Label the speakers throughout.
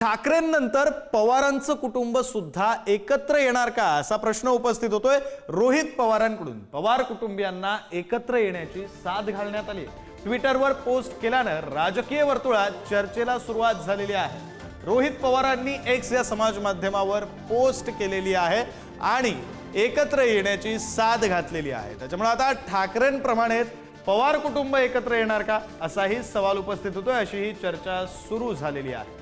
Speaker 1: ठाकरेंनंतर पवारांचं कुटुंब सुद्धा एकत्र येणार का असा प्रश्न उपस्थित होतोय रोहित पवारांकडून। पवार कुटुंबियांना एकत्र येण्याची साथ घालण्यात आली। ट्विटरवर पोस्ट केल्यानं राजकीय वर्तुळात चर्चेला सुरुवात झालेली आहे। रोहित पवारांनी एक्स या समाज माध्यमावर पोस्ट केलेली आहे आणि एकत्र येण्याची साथ घातलेली आहे। त्याच्यामुळे आता ठाकरेंप्रमाणे पवार कुटुंब एकत्र येणार का असाही सवाल उपस्थित होतोय, अशी ही चर्चा सुरू झालेली आहे।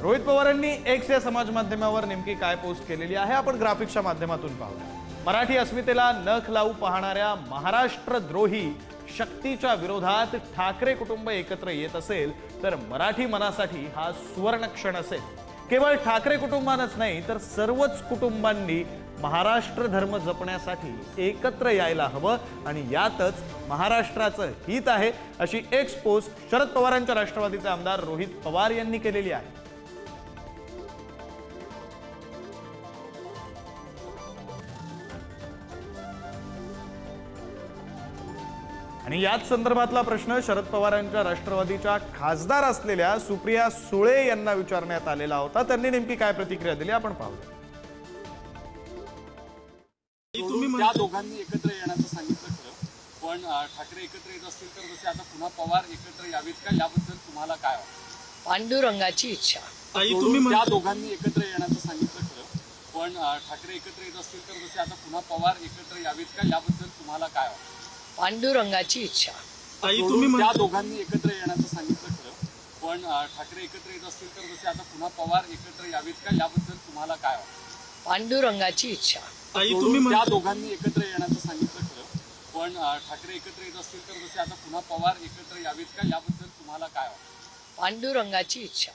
Speaker 1: रोहित पवारांनी एक्स या समाज माध्यमावर नेमकी काय पोस्ट केलेली आहे आपण ग्राफिक्सच्या माध्यमातून पाहूया। मराठी अस्मितेला नख लावू पाहणाऱ्या महाराष्ट्रद्रोही शक्तीच्या विरोधात ठाकरे कुटुंब एकत्र येत असेल तर मराठी मनासाठी हा सुवर्ण क्षण असेल। केवळ ठाकरे कुटुंबानंच नाही तर सर्वच कुटुंबांनी महाराष्ट्र धर्म जपण्यासाठी एकत्र यायला हवं आणि यातच महाराष्ट्राचं हित आहे, अशी एक्स पोस्ट शरद पवारांच्या राष्ट्रवादीचे आमदार रोहित पवार यांनी केलेली आहे। आणि याच संदर्भातला प्रश्न शरद पवारांच्या राष्ट्रवादीच्या खासदार असलेल्या सुप्रिया सुळे यांना विचारण्यात आलेला होता। त्यांनी नेमकी काय प्रतिक्रिया दिली आपण पाहूया।
Speaker 2: तुम्ही त्या दोघांनी एकत्र येण्याचं सांगितलं खरं, पण ठाकरे एकत्र येत असतील तर जसे आता पुन्हा पवार एकत्र यावेत का, याबद्दल तुम्हाला काय वाटतं?
Speaker 3: पांडुरंगाची इच्छा।
Speaker 2: तुम्ही त्या दोघांनी एकत्र येण्याचं सांगितलं खरं, पण ठाकरे एकत्र येत असतील तर जसे आता पुन्हा पवार एकत्र यावेत का, याबद्दल तुम्हाला काय वाटतं?
Speaker 3: पांडुरंगाची इच्छा।
Speaker 2: तुम्ही त्या दोघांनी एकत्र येण्याचं सांगितलं खरं, पण ठाकरे एकत्र येत असतील तर जसे आता पुन्हा पवार एकत्र यावेत का, याबद्दल तुम्हाला काय वाटतं?
Speaker 3: पांडुरंगाची इच्छा।
Speaker 2: तुम्ही त्या दोघांनी एकत्र येण्याचं सांगितलं खरं, पण ठाकरे एकत्र येत असतील तर जसे आता पुन्हा पवार एकत्र यावेत का, याबद्दल तुम्हाला काय वाटतं?
Speaker 3: पांडुरंगाची इच्छा।